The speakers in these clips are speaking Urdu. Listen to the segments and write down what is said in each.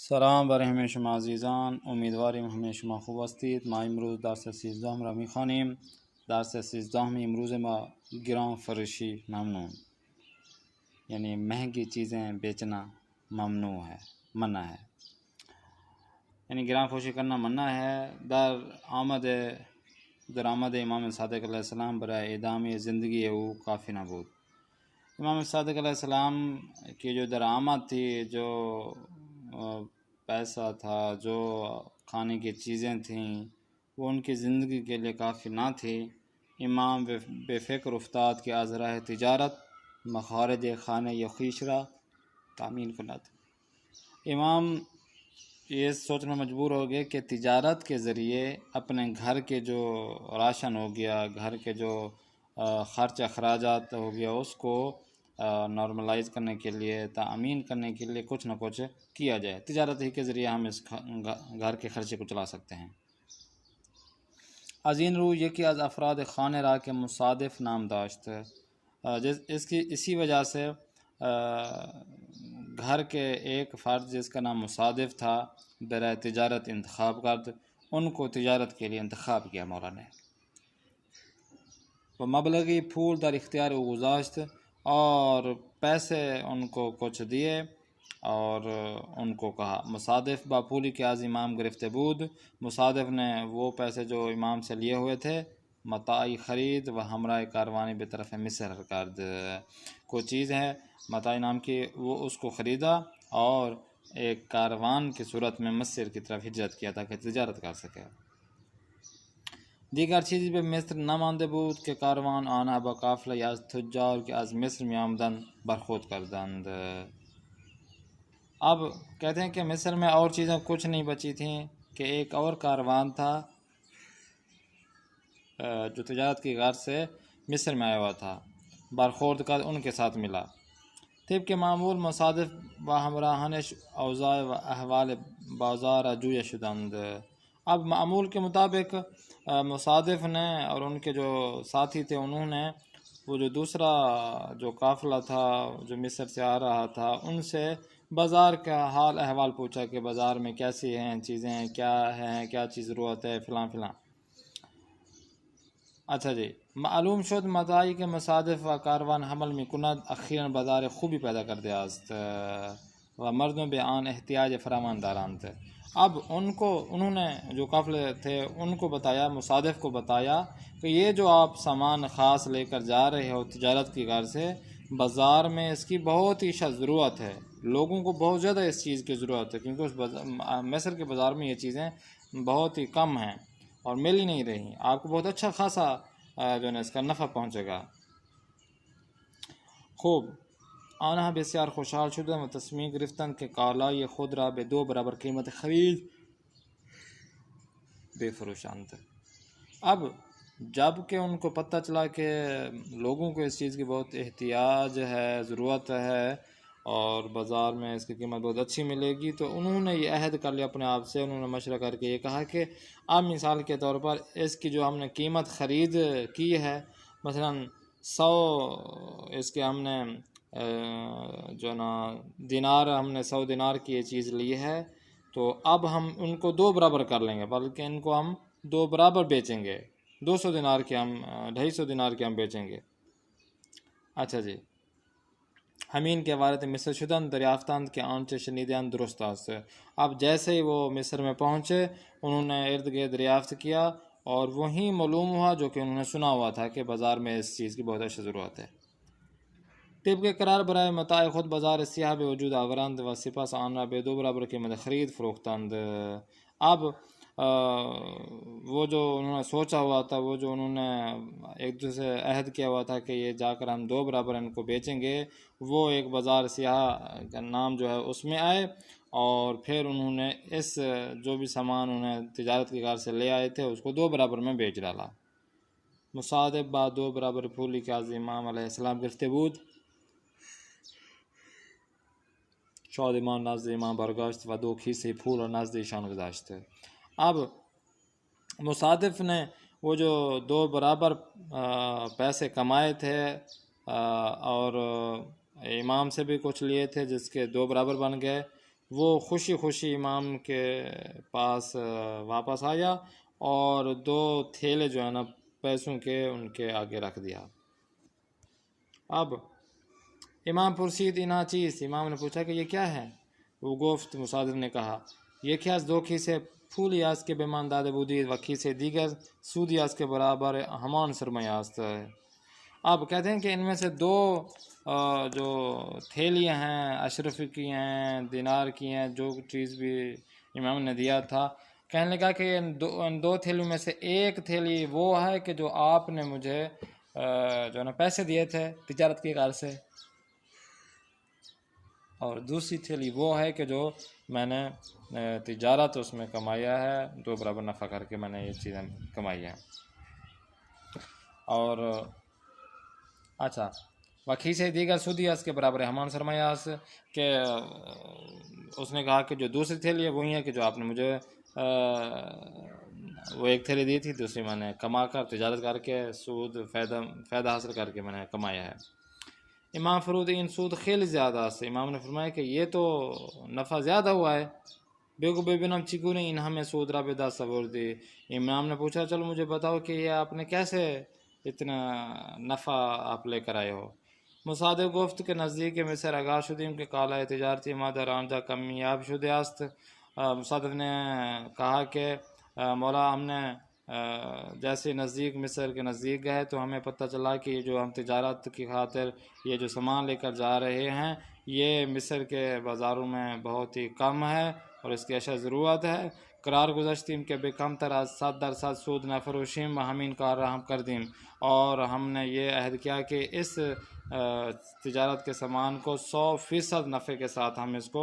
سلام برهم شما عزیزان، امیدواریم همه شما خوب هستید. ما امروز درس 13 را میخوانیم. درس 13 امروز ما گران فروشی ممنوع، یعنی مہنگی چیزیں بیچنا ممنوع ہے، منع ہے، یعنی گران فروشی کرنا منع ہے. درآمد امام صادق علیہ السلام برای ادامه زندگی او کافی نہ بود. امام صادق علیہ السلام کی جو درآمد تھی، جو پیسہ تھا، جو کھانے کی چیزیں تھیں، وہ ان کی زندگی کے لیے کافی نہ تھی. امام بے فکر افتاد کہ از راه تجارت مخارج خانه خویش را تامین کند. امام یہ سوچنا مجبور ہو گئے کہ تجارت کے ذریعے اپنے گھر کے جو راشن ہو گیا، گھر کے جو خرچ اخراجات ہو گیا، اس کو نارملائز کرنے کے لیے، تامین کرنے کے لیے کچھ نہ کچھ کیا جائے. تجارت ہی کے ذریعے ہم اس گھر کے خرچے کو چلا سکتے ہیں. از این رو یکی از افراد خانه را که مصادف نام داشت، اسی وجہ سے گھر کے ایک فرد جس کا نام مصادف تھا برائے تجارت انتخاب کرد. ان کو تجارت کے لیے انتخاب کیا مولا نے. وہ مبلغی پھول در اختیار او گذاشت، اور پیسے ان کو کچھ دیے اور ان کو کہا مصادف با پولی کے از امام گرفته بود. مصادف نے وہ پیسے جو امام سے لیے ہوئے تھے متاعی خرید و ہمراہ کاروانی به طرف مصر کرد. کوئی چیز ہے متاعی نام کی، وہ اس کو خریدا اور ایک کاروان کی صورت میں مصر کی طرف ہجرت کیا تاکہ تجارت کر سکے. دیگر چیزی به مصر نمانده بود که کاروان آنها با قافله از تجار که از مصر می آمدند برخورد کردند. اب کہتے ہیں کہ مصر میں اور چیزیں کچھ نہیں بچی تھیں کہ ایک اور کاروان تھا جو تجارت کی غرض سے مصر میں آیا ہوا تھا، برخورد کر ان کے ساتھ ملا. طبق معمول مصادف و ہمراہانش اوضاع و احوال بازار جویا شدند. اب معمول کے مطابق مصادف نے اور ان کے جو ساتھی تھے، انہوں نے وہ جو دوسرا جو قافلہ تھا جو مصر سے آ رہا تھا، ان سے بازار کا حال احوال پوچھا کہ بازار میں کیسی ہیں چیزیں، کیا ہیں، کیا چیز ضرورت ہے، فلاں فلاں. اچھا جی، معلوم شد متاعی کے مصادف و کاروان حمل می کند اخیراً بازار خوبی پیدا کرده است و مردم به آن احتیاج فراوان دارند. اب انہوں نے جو قافلے تھے ان کو بتایا، مصادف کو بتایا کہ یہ جو آپ سامان خاص لے کر جا رہے ہو تجارت کی غرض سے، بازار میں اس کی بہت ہی ضرورت ہے، لوگوں کو بہت زیادہ اس چیز کی ضرورت ہے، کیونکہ اس مصر کے بازار میں یہ چیزیں بہت ہی کم ہیں اور مل ہی نہیں رہی. آپ کو بہت اچھا خاصا جو ہے اس کا نفع پہنچے گا. خوب آنها بسیار خوشحال شدند و تصمیم گرفتند که کالای خود را به 2 برابر قیمت خرید بفروشند. اب جب کہ ان کو پتہ چلا کہ لوگوں کو اس چیز کی بہت احتیاج ہے، ضرورت ہے اور بازار میں اس کی قیمت بہت اچھی ملے گی، تو انہوں نے یہ عہد کر لیا اپنے آپ سے. انہوں نے مشورہ کر کے یہ کہا کہ اب مثال کے طور پر اس کی جو ہم نے قیمت خرید کی ہے، مثلا 100 اس کے ہم نے جو نا دینار، ہم نے 100 دینار کی یہ چیز لی ہے، تو اب ہم ان کو 2 برابر کر لیں گے، بلکہ ان کو ہم 2 برابر بیچیں گے. 200 دینار کے ہم 250 دینار کے ہم بیچیں گے. اچھا جی، همین که وارد مصر شدند دریافتند که آنچه شنیدند درست است. اب جیسے ہی وہ مصر میں پہنچے، انہوں نے ارد گرد دریافت کیا اور وہیں معلوم ہوا جو کہ انہوں نے سنا ہوا تھا کہ بازار میں اس چیز کی بہت اچھی ضرورت ہے. طبق قرار برای متاع خود بازار سیاہ به وجود آورند و سپس آن را به 2 برابر قیمت خرید فروختند. اب وہ جو انہوں نے سوچا ہوا تھا، وہ جو انہوں نے ایک دوسرے سے عہد کیا ہوا تھا کہ یہ جا کر ہم 2 برابر ان کو بیچیں گے، وہ ایک بازار سیاہ کا نام جو ہے اس میں آئے، اور پھر انہوں نے اس جو بھی سامان انہیں تجارت کی غرض سے لے آئے تھے اس کو 2 برابر میں بیچ ڈالا. مصادف با 2 برابر پولی که از امام علیه السلام گرفته بود شادمان نزد امام برگشت و 2 کیسه پول را نزد ایشان گذاشته. اب مصادف نے وہ جو 2 برابر پیسے کمائے تھے اور امام سے بھی کچھ لیے تھے جس کے 2 برابر بن گئے، وہ خوشی خوشی امام کے پاس واپس آیا اور 2 تھیلے جو ہے نا پیسوں کے ان کے آگے رکھ دیا۔ اب امام پرسید اینا چیز، امام نے پوچھا کہ یہ کیا ہے؟ وہ گفت، مصادف نے کہا یکی از 2 کیسه پولی است که به من داده بودید و کیسه دیگر سودی است که برابر همان سرمایه است۔ اب کہتے ہیں کہ ان میں سے 2 جو تھیلیاں ہیں اشرف کی ہیں، دینار کی ہیں، جو چیز بھی امام نے دیا تھا، کہنے لگا کہ ان 2 تھیلیوں میں سے ایک تھیلی وہ ہے کہ جو آپ نے مجھے جو ہے نا پیسے دیے تھے تجارت کی غرض سے، اور دوسری تھیلی وہ ہے کہ جو میں نے تجارت اس میں کمایا ہے، 2 برابر نفع کر کے میں نے یہ چیزیں کمائی ہیں۔ اور اچھا وکھی سے دیگر سودی اس کے برابر ہمان سرمایہ کہ اس نے کہا کہ جو دوسری تھیلی ہے وہی ہے کہ جو آپ نے مجھے وہ ایک تھیلی دی تھی، دوسری میں نے کما کر تجارت کر کے سود فائدہ حاصل کر کے میں نے کمایا ہے۔ امام فرود ان سود خیلی زیادہ سے، امام نے فرمایا کہ یہ تو نفع زیادہ ہوا ہے۔ بےگو ببینم چگونه این همه سود را به دست آوردی؟ امام نے پوچھا چلو مجھے بتاؤ کہ یہ آپ نے کیسے اتنا نفع آپ لے کر آئے ہو؟ مصادق گفت کہ نزدیک مصر آگاه شدیم که کالای تجارتی ما در آنجا کمیاب شده است۔ مصادق نے کہا کہ مولا ہم نے جیسے نزدیک مصر کے نزدیک گئے تو ہمیں پتہ چلا کہ یہ جو ہم تجارت کی خاطر یہ جو سامان لے کر جا رہے ہیں یہ مصر کے بازاروں میں بہت ہی کم ہے اور اس کی اشد ضرورت ہے۔ قرار گذاشتیم کہ بے کم تر از 100% سود نفروشیم و ہمین کار را ہم کردیم، اور ہم نے یہ عہد کیا کہ اس تجارت کے سامان کو 100% نفع کے ساتھ ہم اس کو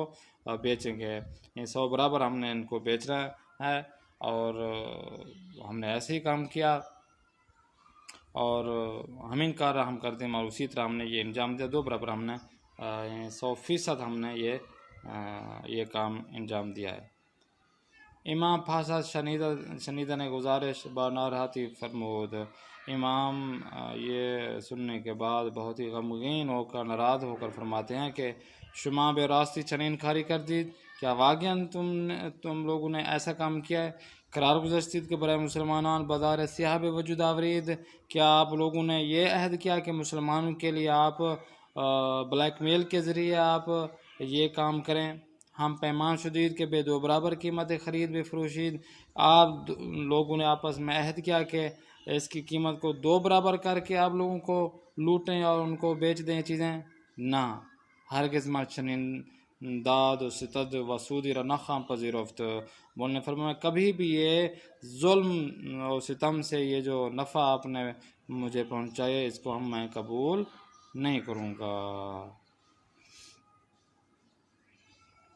بیچیں گے، یہ 100 برابر ہم نے ان کو بیچنا ہے، اور ہم نے ایسے ہی کام کیا اور ہمین کار ہم کر دیں، اور اسی طرح ہم نے یہ انجام دیا، 2 برابر ہم نے 100% ہم نے یہ کام انجام دیا ہے۔ امام پھاسا شنیدن گزارش با ناراحتی فرمود، امام یہ سننے کے بعد بہت ہی غمگین ہو کر ناراض ہو کر فرماتے ہیں کہ شما بے راستی چنین کاری کر دید، کیا واقعاً تم لوگوں نے ایسا کام کیا ہے؟ قرار گزشتید کہ برائے مسلمانان بازار سیاہ بے وجود آورید، کیا آپ لوگوں نے یہ عہد کیا کہ مسلمانوں کے لیے آپ بلیک میل کے ذریعے آپ یہ کام کریں؟ ہم پیمان شدید کے بے 2 برابر قیمت خرید بے فروشید، آپ لوگوں نے آپس میں عہد کیا کہ اس کی قیمت کو 2 برابر کر کے آپ لوگوں کو لوٹیں اور ان کو بیچ دیں چیزیں؟ نہ، ہرگز ما چنین داد و ستد و سودی را نخواهم پذیرفت۔ بولنے فرمایا کبھی بھی یہ ظلم و ستم سے یہ جو نفع آپ نے مجھے پہنچائے اس کو میں قبول نہیں کروں گا۔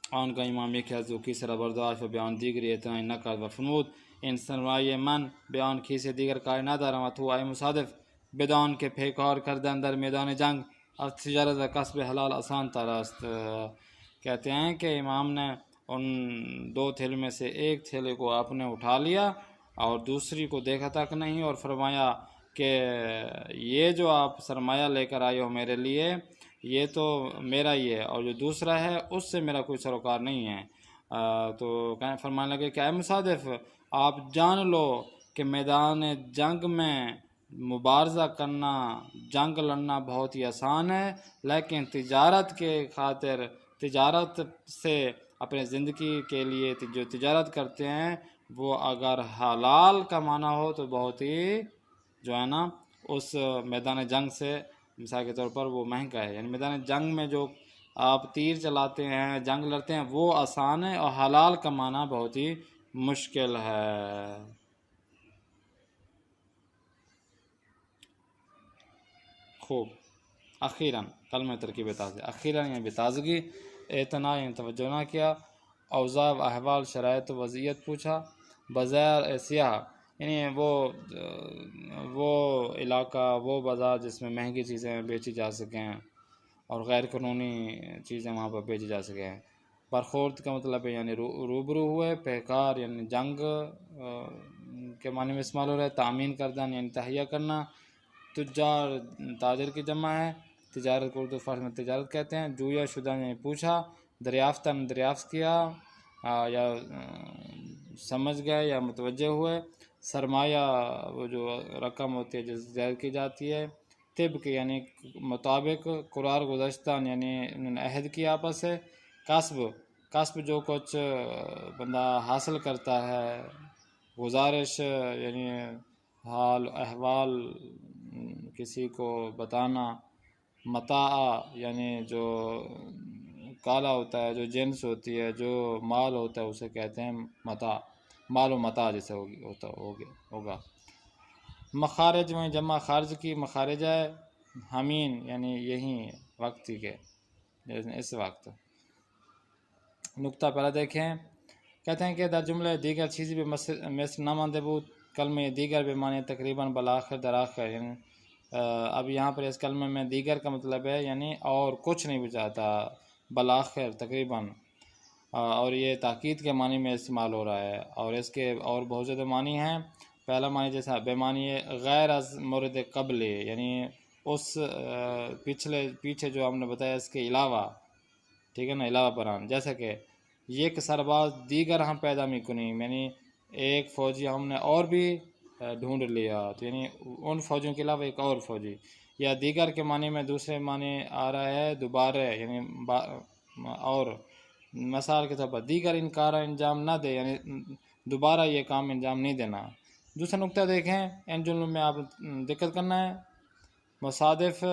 آن کا امام یکی از 2 کیسه را برداشت و به آن دیگری اعتنایی نکرد و فرمود این سرمایه من به آن کیسه دیگر کاری ندارم و تو ای مصادف بدان که پیکار کردن در میدان جنگ از تجارت و کسب حلال آسان تر است۔ کہتے ہیں کہ امام نے ان 2 تھیلے میں سے ایک تھیلے کو آپ نے اٹھا لیا اور دوسری کو دیکھا تک نہیں، اور فرمایا کہ یہ جو آپ سرمایہ لے کر آئے ہو میرے لیے یہ تو میرا ہی ہے، اور جو دوسرا ہے اس سے میرا کوئی سروکار نہیں ہے۔ تو فرمانے لگے کہ اے مصادف آپ جان لو کہ میدان جنگ میں مبارزہ کرنا، جنگ لڑنا بہت ہی آسان ہے، لیکن تجارت کے خاطر، تجارت سے اپنے زندگی کے لیے جو تجارت کرتے ہیں وہ اگر حلال کمانا ہو تو بہت ہی جو ہے نا اس میدان جنگ سے مثال کے طور پر وہ مہنگا ہے، یعنی میدان جنگ میں جو آپ تیر چلاتے ہیں، جنگ لڑتے ہیں وہ آسان ہے، اور حلال کمانا بہت ہی مشکل ہے۔ خوب، اخیراً کلمہ ترکیب تازہ، اخیراً یعنی بتازگی، اعتنا یعنی توجہ نہ کیا، اوضاع و احوال شرائط و وضعیت پوچھا، بازار سیاہ یعنی وہ علاقہ، وہ بازار جس میں مہنگی چیزیں بیچی جا سکیں اور غیر قانونی چیزیں وہاں پر بیچی جا سکیں۔ برخورد کا مطلب ہے یعنی روبرو ہوئے، پیکار یعنی جنگ کے معنی میں استعمال ہو رہا ہے، تامین کردن یعنی تہیہ کرنا، تجار تاجر کی جمع ہے، تجارت کو اردو فارسی میں تجارت کہتے ہیں، جویا شدہ یعنی پوچھا، دریافت کیا یا سمجھ گئے یا متوجہ ہوئے. سرمایہ وہ جو رقم ہوتی ہے جس ظاہر کی جاتی ہے. طب کے یعنی مطابق قرار گزشتہ یعنی انہوں نے عہد کیا آپس سے. کسب جو کچھ بندہ حاصل کرتا ہے. گزارش یعنی حال احوال کسی کو بتانا. متاع یعنی جو کالا ہوتا ہے، جو جنس ہوتی ہے، جو مال ہوتا ہے اسے کہتے ہیں متاع. مال و متاع جیسے ہوگا. مخارج میں جمع خارج کی مخارج ہے. حمین یعنی یہی وقت ہی کے اس وقت. نقطہ پہلا دیکھیں، کہتے ہیں کہ در جملہ دیگر چیزی بھی مثل نہ مانده بود. کلمہ دیگر بے معنی تقریباً بالآخر دراخر. یعنی اب یہاں پر اس کلمے میں دیگر کا مطلب ہے یعنی اور کچھ نہیں بچاتا. بالآخر تقریباً، اور یہ تاکید کے معنی میں استعمال ہو رہا ہے. اور اس کے اور بہت زیادہ معنی ہیں. پہلا معنی جیسا بے معنی غیر از مورد قبل، یعنی اس پیچھے جو ہم نے بتایا اس کے علاوہ، ٹھیک ہے نا، علاوہ بران. جیسا کہ یک سرباز دیگر ہم پیدا می کنیم، یعنی ایک فوجی ہم نے اور بھی ڈھونڈ لیا، تو یعنی ان فوجیوں کے علاوہ ایک اور فوجی. یا دیگر کے معنی میں دوسرے معنی آ رہا ہے دوبارہ، یعنی اور مثال کے طور پر دیگر انکار انجام نہ دے، یعنی دوبارہ یہ کام انجام نہیں دینا. دوسرا نقطہ دیکھیں، ان جملوں میں آپ دقت کرنا ہے. مصادف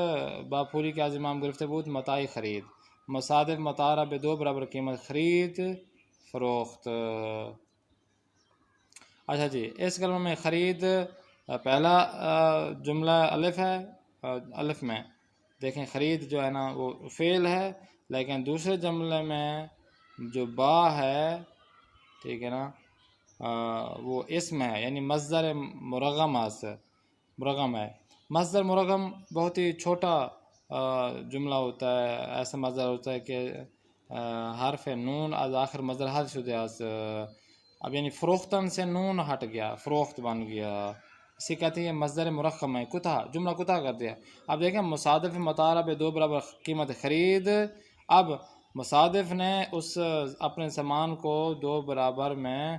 باپوری کے عظمام گرفته بود متاعی خرید. مصادف متاع را به 2 برابر قیمت خرید فروخت. اچھا جی، اس کلمہ میں خرید پہلا جملہ الف ہے. الف میں دیکھیں خرید جو ہے نا وہ فعل ہے، لیکن دوسرے جملے میں جو با ہے، ٹھیک ہے نا، وہ اسم ہے، یعنی مصدر مرغم ہے. مصدر مرغم بہت ہی چھوٹا جملہ ہوتا ہے. ایسا مصدر ہوتا ہے کہ حرف نون از آخر مصدر حذف شده است. اب یعنی فروختن سے نون ہٹ گیا، فروخت بن گیا. اسی کہتے ہیں مصدر مرخم ہے. جملہ کوتاہ کر دیا. اب دیکھیں مصادف متاع را به 2 برابر قیمت خرید. اب مصادف نے اس اپنے سامان کو 2 برابر میں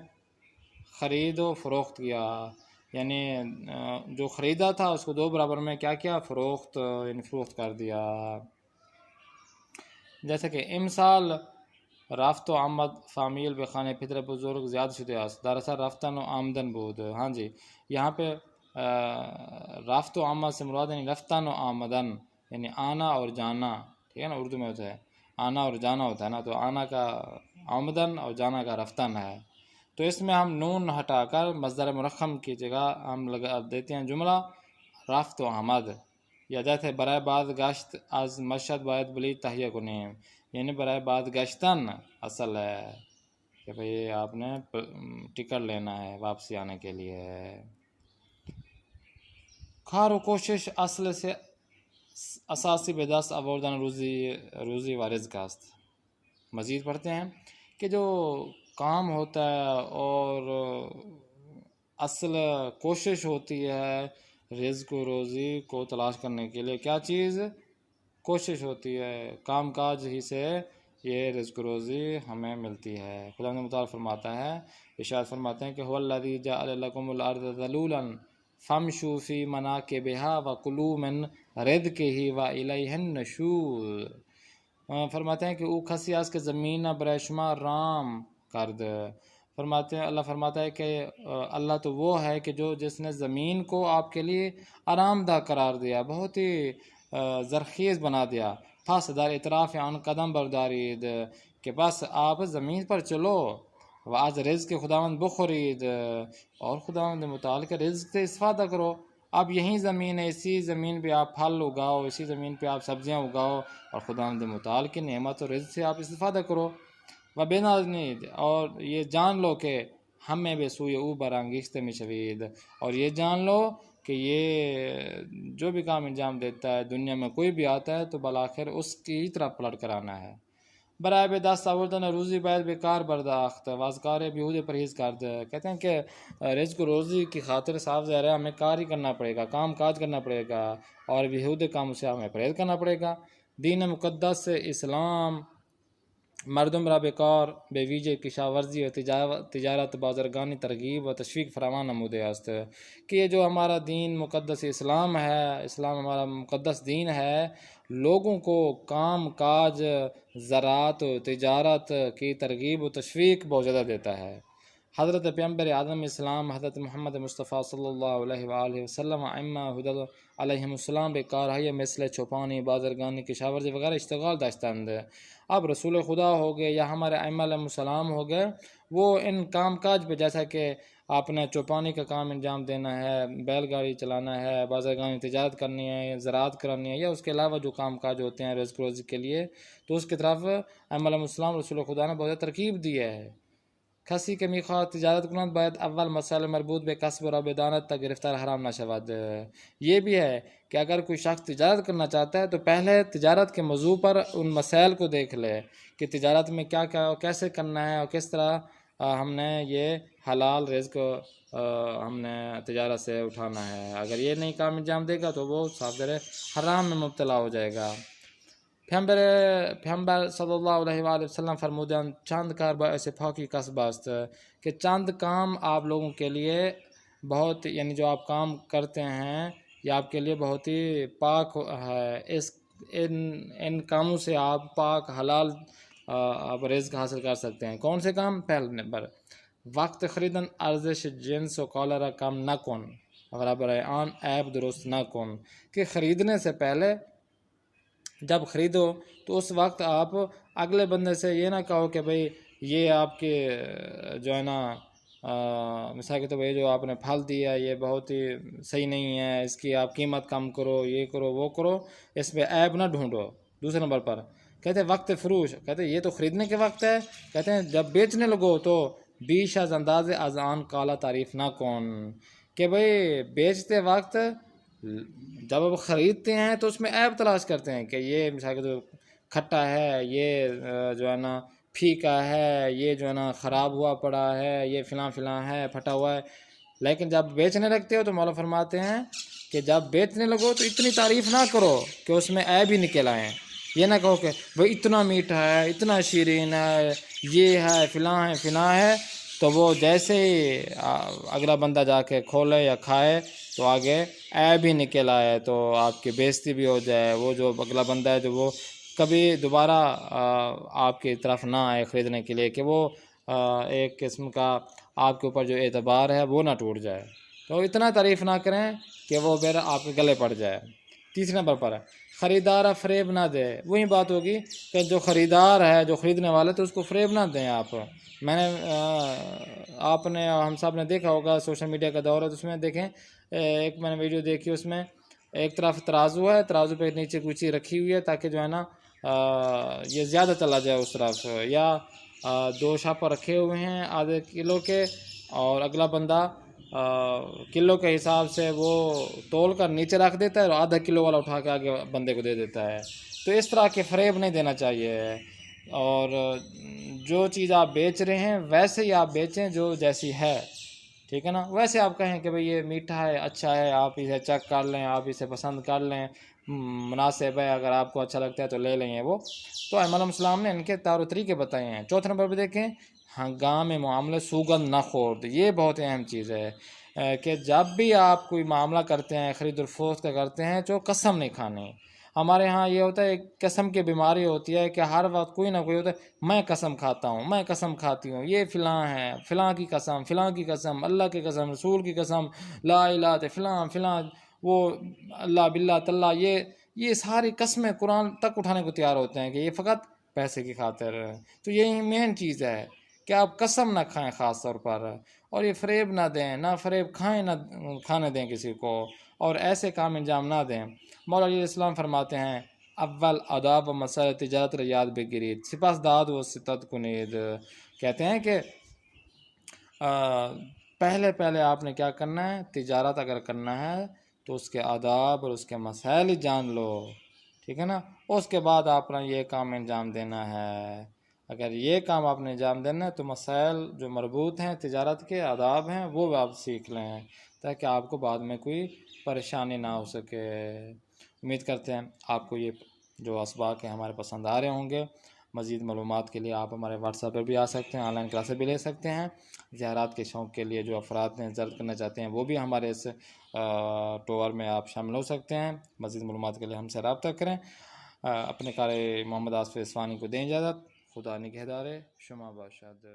خرید و فروخت کیا، یعنی جو خریدا تھا اس کو 2 برابر میں کیا فروخت، یعنی فروخت کر دیا. جیسے کہ امسال رفت و آمد فامیل به خانه پدر بزرگ زیاد شده است. دراصل رفتن و آمدن بود. ہاں جی، یہاں پہ رفت و آمد سے مراد یعنی رفتن و آمدن، یعنی آنا اور جانا. ٹھیک ہے نا، اردو میں ہوتا ہے آنا اور جانا ہوتا ہے نا، تو آنا کا آمدن اور جانا کا رفتن ہے. تو اس میں ہم نون ہٹا کر مصدر مرخم کی جگہ ہم لگا دیتے ہیں جملہ رفت و آمد. یا جیسے برائے بازگشت از مشهد باید بلیط تهیه کنیم، یعنی برائے بازگشتن اصل ہے کہ بھئی آپ نے ٹکٹ لینا ہے واپسی آنے کے لیے. کار و کوشش اصل سے اساسی به دست آوردن روزی و رزق است. مزید پڑھتے ہیں کہ جو کام ہوتا ہے اور اصل کوشش ہوتی ہے رزق و روزی کو تلاش کرنے کے لیے، کیا چیز کوشش ہوتی ہے، کام کاج ہی سے یہ رزق و روزی ہمیں ملتی ہے. خدا متعال فرماتا ہے، ارشاد فرماتے ہیں کہ هو الذی جعل لکم الارض ذلولا فامشوا فی مناکبها وکلوا من رزقہ والیہ النشور. فرماتے ہیں کہ او کسی است که زمین برای شما رام کرد. فرماتے ہیں اللہ فرماتا ہے کہ اللہ تو وہ ہے کہ جس نے زمین کو آپ کے لیے آرام دہ قرار دیا، بہت ہی زرخیز بنا دیا. پس در اطراف آن قدم بردارید، کہ بس آپ زمین پر چلو، و از رزق خداوند بخورید، اور خداوند متعال کے رزق سے استفادہ کرو. اب یہی زمین ہے، اسی زمین پہ آپ پھل اگاؤ، اسی زمین پہ آپ سبزیاں اگاؤ، اور خداوند متعال کی نعمت اور رزق سے آپ استفادہ کرو. و بنازنید، اور یہ جان لو کہ ہمیں بے سوی او برانگیخته میشوید، اور یہ جان لو کہ یہ جو بھی کام انجام دیتا ہے دنیا میں کوئی بھی آتا ہے تو بالآخر اس کی طرف پلٹ کر آنا ہے. برائے به دست آوردن روزی باید به کار پرداخت و از کار بیہوده پرہیز کرد. کہتے ہیں کہ رزق و روزی کی خاطر صاف ظاہر ہے ہمیں کار ہی کرنا پڑے گا، کام کاج کرنا پڑے گا، اور بیہودے کام سے ہمیں پرہیز کرنا پڑے گا. دین مقدس اسلام مردم را بیکار به ویژه کشاورزی و تجارت بازرگانی ترغیب و تشویق فراوان نموده است کہ یہ جو ہمارا دین مقدس اسلام ہے، اسلام ہمارا مقدس دین ہے، لوگوں کو کام کاج، زراعت و تجارت کی ترغیب و تشویق بہت زیادہ دیتا ہے۔ حضرت پیغمبر اعظم اسلام حضرت محمد مصطفیٰ صلی اللہ علیہ وآلہ وسلم ائمہ ہدی علیہم السلام به کارهای مثل چوپانی، بازرگانی، کشاورزی وغیرہ اشتغال داشتند۔ اب رسول خدا ہو گئے یا ہمارے ائمہ علیہ السلام ہو گئے، وہ ان کام کاج پہ، جیسا کہ آپ نے چوپانی کا کام انجام دینا ہے، بیل گاڑی چلانا ہے، بازرگانی تجارت کرنی ہے، زراعت کرنی ہے، یا اس کے علاوہ جو کام کاج ہوتے ہیں رزق روزی کے لیے، تو اس کی طرف ائمہ علیہ السلام رسول خدا نے بہت ترغیب دی ہے۔ کسی که میخواد تجارت کند باید اول مسائل مربوط به کسب را بداند تا گرفتار حرام نشود۔ یہ بھی ہے کہ اگر کوئی شخص تجارت کرنا چاہتا ہے تو پہلے تجارت کے موضوع پر ان مسائل کو دیکھ لے کہ تجارت میں کیا کیا کیسے کرنا ہے اور کس طرح ہم نے یہ حلال رزق ہم نے تجارت سے اٹھانا ہے۔ اگر یہ نہیں کام انجام دے گا تو وہ صاف ظاہر حرام میں مبتلا ہو جائے گا۔ پیغمبر صلی اللہ علیہ وآلہ وسلم فرمودند چند کار باعث پاکی کسب است کہ چند کام آپ لوگوں کے لیے بہت، یعنی جو آپ کام کرتے ہیں یہ آپ کے لیے بہت ہی پاک ہے، ان کاموں سے آپ پاک حلال آپ رزق حاصل کر سکتے ہیں۔ کون سے کام؟ پہلے نمبر وقت خریدن ارزش جنس و کالا را کم نکن برابر آن عیب درست نکن، کہ خریدنے سے پہلے جب خریدو تو اس وقت آپ اگلے بندے سے یہ نہ کہو کہ بھئی یہ آپ کے جو ہے نا مثال کے طور پر یہ جو آپ نے پھل دیا یہ بہت ہی صحیح نہیں ہے، اس کی آپ قیمت کم کرو، یہ کرو وہ کرو، اس پہ عیب نہ ڈھونڈو۔ دوسرے نمبر پر کہتے ہیں وقت فروش، کہتے ہیں یہ تو خریدنے کے وقت ہے، کہتے ہیں جب بیچنے لگو تو بیش از انداز از آن کالا تعریف نہ کون، کہ بھئی بیچتے وقت جب آپ خریدتے ہیں تو اس میں عیب تلاش کرتے ہیں کہ یہ مثال کے طور کھٹا ہے، یہ جو ہے نا پھیکا ہے، یہ جو ہے نا خراب ہوا پڑا ہے، یہ فلاں فلاں ہے، پھٹا ہوا ہے۔ لیکن جب بیچنے لگتے ہو تو مولا فرماتے ہیں کہ جب بیچنے لگو تو اتنی تعریف نہ کرو کہ اس میں عیب ہی نکل آئیں۔ یہ نہ کہو کہ بھئی اتنا میٹھا ہے، اتنا شیرین ہے، یہ ہے فلاں ہے فلاں ہے، تو وہ جیسے ہی اگلا بندہ جا کے کھولے یا کھائے تو آگے عیب ہی نکل آئے تو آپ کی بےزتی بھی ہو جائے، وہ جو اگلا بندہ ہے جو وہ کبھی دوبارہ آپ کی طرف نہ آئے خریدنے کے لیے، کہ وہ ایک قسم کا آپ کے اوپر جو اعتبار ہے وہ نہ ٹوٹ جائے، تو اتنا تعریف نہ کریں کہ وہ پھر آپ کے گلے پڑ جائے۔ تیسرے نمبر پر خریدار فریب نہ دے، وہی بات ہوگی کہ جو خریدار ہے جو خریدنے والا تو اس کو فریب نہ دیں آپ۔ میں نے آپ نے ہم سب نے دیکھا ہوگا سوشل میڈیا کا دور ہے، تو اس میں دیکھیں ایک میں نے ویڈیو دیکھی، اس میں ایک طرف ترازو ہے، ترازو پہ نیچے کوئی چیز رکھی ہوئی ہے تاکہ جو ہے نا یہ زیادہ چلا جائے اس طرف، یا دو شاپر رکھے ہوئے ہیں آدھے کلو کے، اور اگلا بندہ کلو کے حساب سے وہ تول کر نیچے رکھ دیتا ہے اور آدھا کلو والا اٹھا کے آگے بندے کو دے دیتا ہے۔ تو اس طرح کے فریب نہیں دینا چاہیے، اور جو چیز آپ بیچ رہے ہیں ویسے ہی آپ بیچیں جو جیسی ہے، ٹھیک ہے نا، ویسے آپ کہیں کہ بھئی یہ میٹھا ہے، اچھا ہے، آپ اسے چیک کر لیں، آپ اسے پسند کر لیں، مناسب ہے، اگر آپ کو اچھا لگتا ہے تو لے لیں۔ وہ تو ائمہ علیہ السلام نے ان کے طور و طریقے بتائے ہیں۔ چوتھے نمبر پہ دیکھیں ہنگام معاملے سوگند نہ خورد، یہ بہت اہم چیز ہے کہ جب بھی آپ کوئی معاملہ کرتے ہیں خرید و فروخت کا کرتے ہیں تو قسم نہیں کھانی۔ ہمارے ہاں یہ ہوتا ہے ایک قسم کی بیماری ہوتی ہے کہ ہر وقت کوئی نہ کوئی ہوتا ہے میں قسم کھاتا ہوں، میں قسم کھاتی ہوں، یہ فلاں ہے، فلاں کی قسم، فلاں کی قسم، اللہ کی قسم، رسول کی قسم، لا الہ الا فلاں فلاں، وہ اللہ باللہ تاللہ، یہ ساری قسمیں قرآن تک اٹھانے کو تیار ہوتے ہیں کہ یہ فقط پیسے کی خاطر۔ تو یہی مین چیز ہے کہ آپ قسم نہ کھائیں خاص طور پر، اور یہ فریب نہ دیں، نہ فریب کھائیں، نہ کھانے دیں کسی کو، اور ایسے کام انجام نہ دیں۔ مولا علیہ السلام فرماتے ہیں اول آداب و مسائل تجارت را یاد بگیرید سپس داد و ستد کنید، کہتے ہیں کہ پہلے آپ نے کیا کرنا ہے، تجارت اگر کرنا ہے تو اس کے آداب اور اس کے مسائل جان لو، ٹھیک ہے نا، اس کے بعد آپ نے یہ کام انجام دینا ہے۔ اگر یہ کام آپ نے انجام دینا ہے تو مسائل جو مربوط ہیں تجارت کے آداب ہیں وہ آپ سیکھ لیں تاکہ آپ کو بعد میں کوئی پریشانی نہ ہو سکے۔ امید کرتے ہیں آپ کو یہ جو اسباق ہیں ہمارے پسند آ رہے ہوں گے۔ مزید معلومات کے لیے آپ ہمارے واٹس ایپ پر بھی آ سکتے ہیں، آن لائن کلاسیں بھی لے سکتے ہیں۔ زیارات کے شوق کے لیے جو افراد زیارت کرنا چاہتے ہیں وہ بھی ہمارے اس ٹور میں آپ شامل ہو سکتے ہیں۔ مزید معلومات کے لیے ہم سے رابطہ کریں۔ اپنے قاری محمد آصف اصفہانی کو دیں اجازت۔ خدا نگہدار شما باشد۔